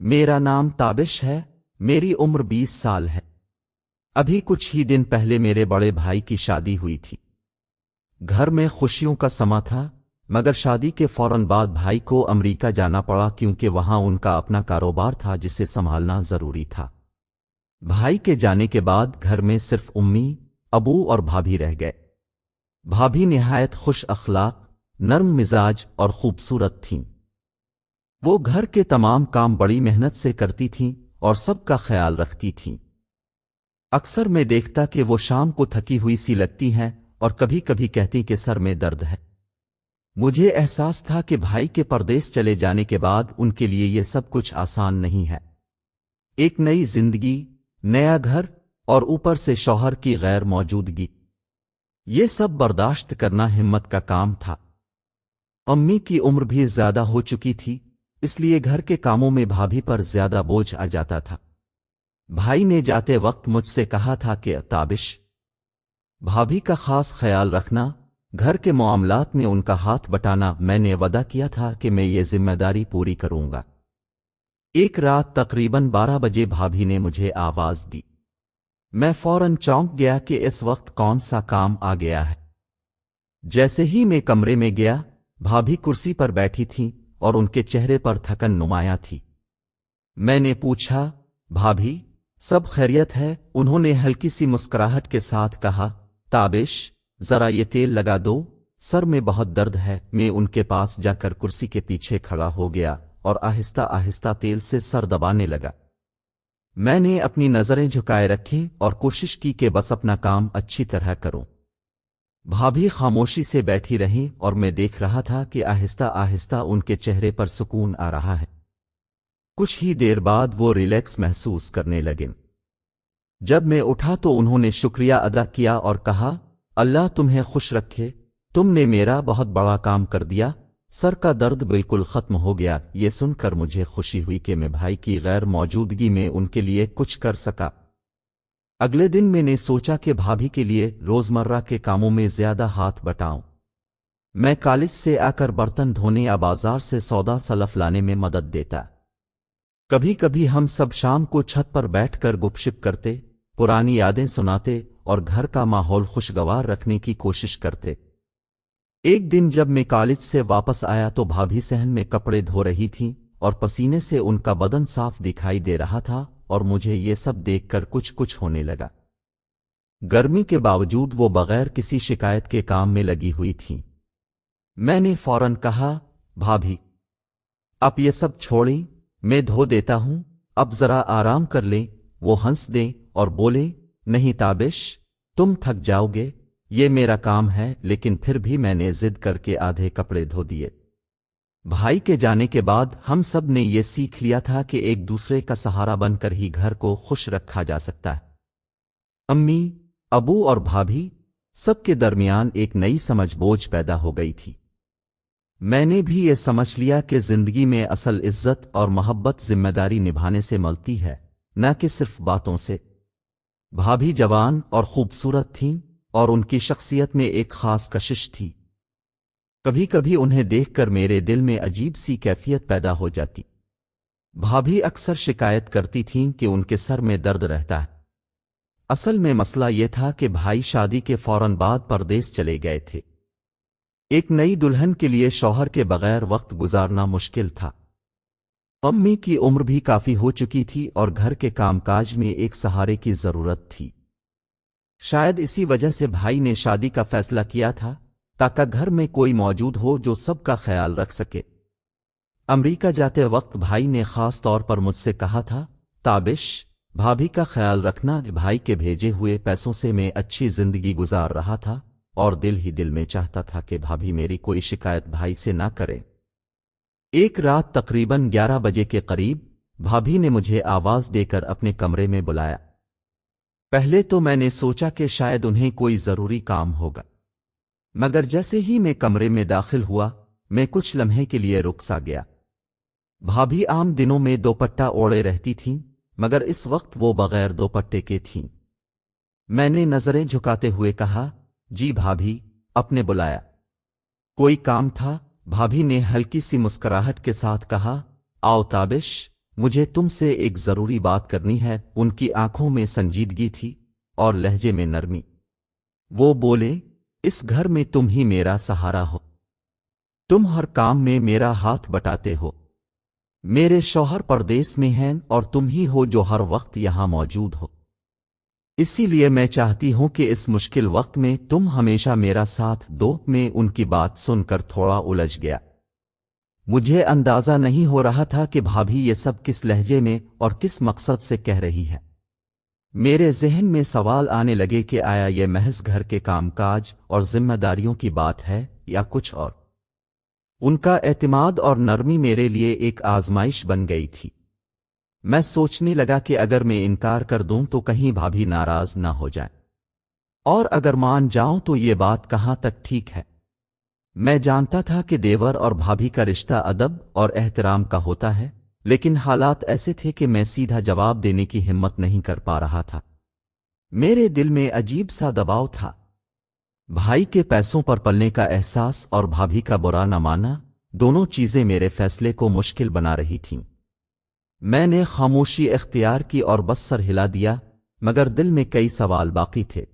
मेरा नाम ताबिश है। मेरी उम्र 20 साल है। अभी कुछ ही दिन पहले मेरे बड़े भाई की शादी हुई थी। घर में खुशियों का समा था, मगर शादी के फौरन बाद भाई को अमेरिका जाना पड़ा क्योंकि वहां उनका अपना कारोबार था जिसे संभालना जरूरी था। भाई के जाने के बाद घर में सिर्फ उम्मी, अबू और भाभी रह गए। भाभी निहायत खुश अखलाक, नर्म मिजाज और खूबसूरत थीं। वो घर के तमाम काम बड़ी मेहनत से करती थीं और सबका ख्याल रखती थीं। अक्सर मैं देखता कि वो शाम को थकी हुई सी लगती हैं और कभी कभी कहती कि सर में दर्द है। मुझे एहसास था कि भाई के परदेस चले जाने के बाद उनके लिए ये सब कुछ आसान नहीं है। एक नई जिंदगी, नया घर और ऊपर से शौहर की गैर मौजूदगी, ये सब बर्दाश्त करना हिम्मत का काम था। अम्मी की उम्र भी ज्यादा हो चुकी थी, इसलिए घर के कामों में भाभी पर ज्यादा बोझ आ जाता था। भाई ने जाते वक्त मुझसे कहा था कि ताबिश, भाभी का खास ख्याल रखना, घर के मामलात में उनका हाथ बटाना। मैंने वादा किया था कि मैं ये जिम्मेदारी पूरी करूंगा। एक रात तकरीबन 12 बजे भाभी ने मुझे आवाज दी। मैं फौरन चौंक गया कि इस वक्त कौन सा काम आ गया है। जैसे ही मैं कमरे में गया, भाभी कुर्सी पर बैठी थीं और उनके चेहरे पर थकन नुमाया थी। मैंने पूछा, भाभी सब खैरियत है? उन्होंने हल्की सी मुस्कुराहट के साथ कहा, ताबिश जरा ये तेल लगा दो, सर में बहुत दर्द है। मैं उनके पास जाकर कुर्सी के पीछे खड़ा हो गया और आहिस्ता आहिस्ता तेल से सर दबाने लगा। मैंने अपनी नजरें झुकाए रखी और कोशिश की कि बस अपना काम अच्छी तरह करूं। भाभी खामोशी से बैठी रहीं और मैं देख रहा था कि आहिस्ता आहिस्ता उनके चेहरे पर सुकून आ रहा है। कुछ ही देर बाद वो रिलैक्स महसूस करने लगे। जब मैं उठा तो उन्होंने शुक्रिया अदा किया और कहा, अल्लाह तुम्हें खुश रखे, तुमने मेरा बहुत बड़ा काम कर दिया। सर का दर्द बिल्कुल खत्म हो गया। ये सुनकर मुझे खुशी हुई कि मैं भाई की गैर मौजूदगी में उनके लिए कुछ कर सका। अगले दिन मैंने सोचा कि भाभी के लिए रोजमर्रा के कामों में ज्यादा हाथ बटाऊं। मैं कॉलेज से आकर बर्तन धोने या बाजार से सौदा सलफ लाने में मदद देता। कभी कभी हम सब शाम को छत पर बैठकर गुपशप करते, पुरानी यादें सुनाते और घर का माहौल खुशगवार रखने की कोशिश करते। एक दिन जब मैं कॉलेज से वापस आया तो भाभी सहन में कपड़े धो रही थीं और पसीने से उनका बदन साफ दिखाई दे रहा था और मुझे ये सब देखकर कुछ कुछ होने लगा। गर्मी के बावजूद वो बगैर किसी शिकायत के काम में लगी हुई थीं। मैंने फौरन कहा, भाभी आप ये सब छोड़ें, मैं धो देता हूं, अब जरा आराम कर लें। वो हंस दें और बोले, नहीं ताबिश, तुम थक जाओगे, ये मेरा काम है। लेकिन फिर भी मैंने जिद करके आधे कपड़े धो दिए। भाई के जाने के बाद हम सब ने ये सीख लिया था कि एक दूसरे का सहारा बनकर ही घर को खुश रखा जा सकता है। अम्मी, अबू और भाभी सबके दरमियान एक नई समझ बोझ पैदा हो गई थी। मैंने भी ये समझ लिया कि जिंदगी में असल इज्जत और मोहब्बत जिम्मेदारी निभाने से मिलती है, न कि सिर्फ बातों से। भाभी जवान और खूबसूरत थीं और उनकी शख्सियत में एक खास कशिश थी। कभी कभी उन्हें देखकर मेरे दिल में अजीब सी कैफियत पैदा हो जाती। भाभी अक्सर शिकायत करती थीं कि उनके सर में दर्द रहता है। असल में मसला यह था कि भाई शादी के फौरन बाद परदेस चले गए थे। एक नई दुल्हन के लिए शौहर के बगैर वक्त गुजारना मुश्किल था। अम्मी की उम्र भी काफी हो चुकी थी और घर के कामकाज में एक सहारे की जरूरत थी। शायद इसी वजह से भाई ने शादी का फैसला किया था, ताकि घर में कोई मौजूद हो जो सबका ख्याल रख सके। अमेरिका जाते वक्त भाई ने खास तौर पर मुझसे कहा था, ताबिश भाभी का ख्याल रखना। भाई के भेजे हुए पैसों से मैं अच्छी जिंदगी गुजार रहा था और दिल ही दिल में चाहता था कि भाभी मेरी कोई शिकायत भाई से ना करे। एक रात तकरीबन 11 बजे के करीब भाभी ने मुझे आवाज देकर अपने कमरे में बुलाया। पहले तो मैंने सोचा कि शायद उन्हें कोई जरूरी काम होगा, मगर जैसे ही मैं कमरे में दाखिल हुआ, मैं कुछ लम्हे के लिए रुक सा गया। भाभी आम दिनों में दोपट्टा ओढ़े रहती थीं, मगर इस वक्त वो बगैर दोपट्टे के थीं। मैंने नजरें झुकाते हुए कहा, जी भाभी, आपने बुलाया? कोई काम था? भाभी ने हल्की सी मुस्कुराहट के साथ कहा, आओ ताबिश, मुझे तुमसे एक जरूरी बात करनी है। उनकी आंखों में संजीदगी थी और लहजे में नरमी। वो बोले, इस घर में तुम ही मेरा सहारा हो। तुम हर काम में मेरा हाथ बटाते हो। मेरे शौहर परदेस में हैं और तुम ही हो जो हर वक्त यहां मौजूद हो। इसीलिए मैं चाहती हूं कि इस मुश्किल वक्त में तुम हमेशा मेरा साथ दो। मैं उनकी बात सुनकर थोड़ा उलझ गया। मुझे अंदाजा नहीं हो रहा था कि भाभी ये सब किस लहजे में और किस मकसद से कह रही है। मेरे जहन में सवाल आने लगे कि आया ये महज घर के कामकाज और जिम्मेदारियों की बात है या कुछ और। उनका एतमाद और नरमी मेरे लिए एक आजमाइश बन गई थी। मैं सोचने लगा कि अगर मैं इनकार कर दूं तो कहीं भाभी नाराज ना हो जाए, और अगर मान जाऊं तो ये बात कहां तक ठीक है। मैं जानता था कि देवर और भाभी का रिश्ता अदब और एहतराम का होता है, लेकिन हालात ऐसे थे कि मैं सीधा जवाब देने की हिम्मत नहीं कर पा रहा था। मेरे दिल में अजीब सा दबाव था। भाई के पैसों पर पलने का एहसास और भाभी का बुरा न मानना, दोनों चीजें मेरे फैसले को मुश्किल बना रही थीं। मैंने खामोशी इख्तियार की और बस सर हिला दिया, मगर दिल में कई सवाल बाकी थे।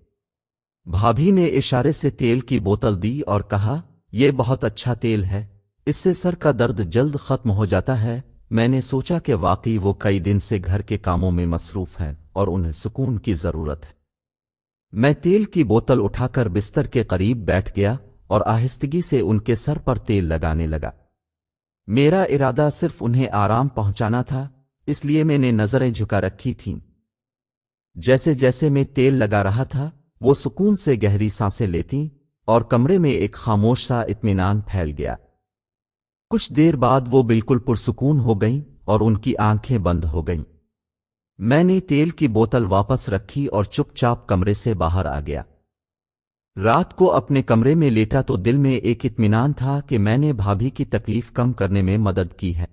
भाभी ने इशारे से तेल की बोतल दी और कहा, यह बहुत अच्छा तेल है, इससे सर का दर्द जल्द खत्म हो जाता है। मैंने सोचा कि वाकई वो कई दिन से घर के कामों में मसरूफ हैं और उन्हें सुकून की जरूरत है। मैं तेल की बोतल उठाकर बिस्तर के करीब बैठ गया और आहिस्तगी से उनके सर पर तेल लगाने लगा। मेरा इरादा सिर्फ उन्हें आराम पहुंचाना था, इसलिए मैंने नजरें झुका रखी थीं। जैसे जैसे मैं तेल लगा रहा था, वो सुकून से गहरी सांसें लेती और कमरे में एक खामोश सा इत्मीनान फैल गया। कुछ देर बाद वो बिल्कुल पुरसुकून हो गईं और उनकी आंखें बंद हो गईं। मैंने तेल की बोतल वापस रखी और चुपचाप कमरे से बाहर आ गया। रात को अपने कमरे में लेटा तो दिल में एक इत्मीनान था कि मैंने भाभी की तकलीफ कम करने में मदद की है।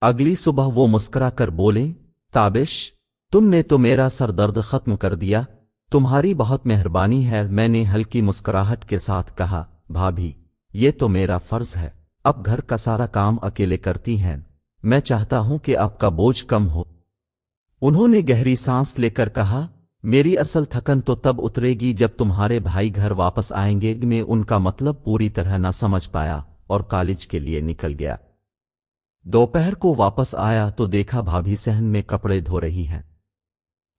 अगली सुबह वो मुस्कुरा कर बोले, ताबिश, तुमने तो मेरा सर दर्द खत्म कर दिया, तुम्हारी बहुत मेहरबानी है। मैंने हल्की मुस्कुराहट के साथ कहा, भाभी, ये तो मेरा फर्ज है, अब घर का सारा काम अकेले करती हैं, मैं चाहता हूं कि आपका बोझ कम हो। उन्होंने गहरी सांस लेकर कहा, मेरी असल थकन तो तब उतरेगी जब तुम्हारे भाई घर वापस आएंगे। मैं उनका मतलब पूरी तरह न समझ पाया और कॉलेज के लिए निकल गया। दोपहर को वापस आया तो देखा भाभी सहन में कपड़े धो रही हैं।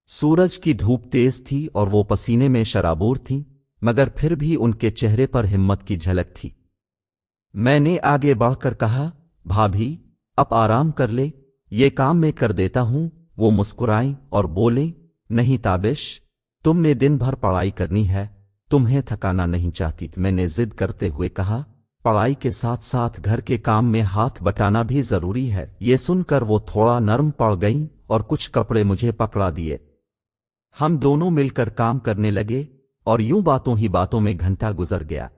सूरज की धूप तेज थी और वो पसीने में शराबूर थीं, मगर फिर भी उनके चेहरे पर हिम्मत की झलक थी। मैंने आगे बढ़कर कहा, भाभी, अब आराम कर ले, ये काम मैं कर देता हूं। वो मुस्कुराईं और बोले, नहीं ताबिश, तुमने दिन भर पढ़ाई करनी है, तुम्हें थकाना नहीं चाहती। मैंने जिद करते हुए कहा, पढ़ाई के साथ साथ घर के काम में हाथ बटाना भी जरूरी है। ये सुनकर वो थोड़ा नर्म पड़ गईं और कुछ कपड़े मुझे पकड़ा दिए। हम दोनों मिलकर काम करने लगे और यूं बातों ही बातों में घंटा गुजर गया।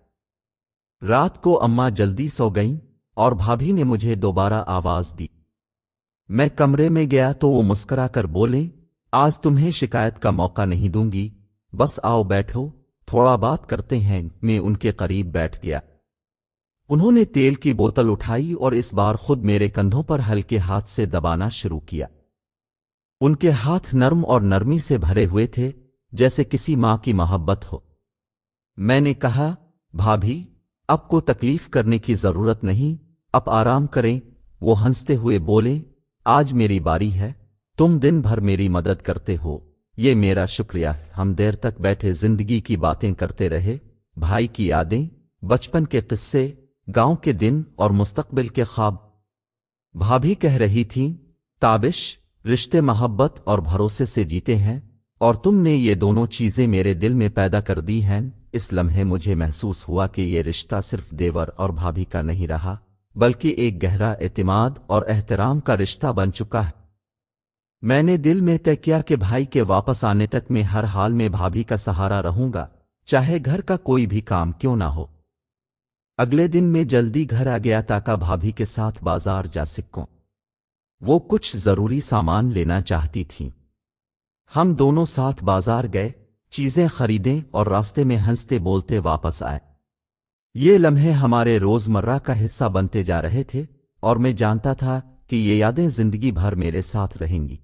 रात को अम्मा जल्दी सो गईं और भाभी ने मुझे दोबारा आवाज दी। मैं कमरे में गया तो वो मुस्कुरा कर बोले, आज तुम्हें शिकायत का मौका नहीं दूंगी, बस आओ बैठो, थोड़ा बात करते हैं। मैं उनके करीब बैठ गया। उन्होंने तेल की बोतल उठाई और इस बार खुद मेरे कंधों पर हल्के हाथ से दबाना शुरू किया। उनके हाथ नर्म और नरमी से भरे हुए थे, जैसे किसी मां की मोहब्बत हो। मैंने कहा, भाभी, अब को तकलीफ करने की जरूरत नहीं, अब आराम करें। वो हंसते हुए बोले, आज मेरी बारी है, तुम दिन भर मेरी मदद करते हो, ये मेरा शुक्रिया। हम देर तक बैठे जिंदगी की बातें करते रहे, भाई की यादें, बचपन के किस्से, गांव के दिन और मुस्तकबिल के ख्वाब। भाभी कह रही थीं, ताबिश, रिश्ते मोहब्बत और भरोसे से जीते हैं और तुमने ये दोनों चीजें मेरे दिल में पैदा कर दी हैं। इस लम्हे मुझे महसूस हुआ कि ये रिश्ता सिर्फ देवर और भाभी का नहीं रहा, बल्कि एक गहरा एतमाद और एहतराम का रिश्ता बन चुका है। मैंने दिल में तय किया कि भाई के वापस आने तक मैं हर हाल में भाभी का सहारा रहूंगा, चाहे घर का कोई भी काम क्यों ना हो। अगले दिन मैं जल्दी घर आ गया ताकि भाभी के साथ बाजार जा सकूं। वो कुछ जरूरी सामान लेना चाहती थीं। हम दोनों साथ बाजार गए, चीजें खरीदें और रास्ते में हंसते बोलते वापस आए। ये लम्हे हमारे रोजमर्रा का हिस्सा बनते जा रहे थे और मैं जानता था کہ یہ یادیں زندگی بھر میرے ساتھ رہیں گی۔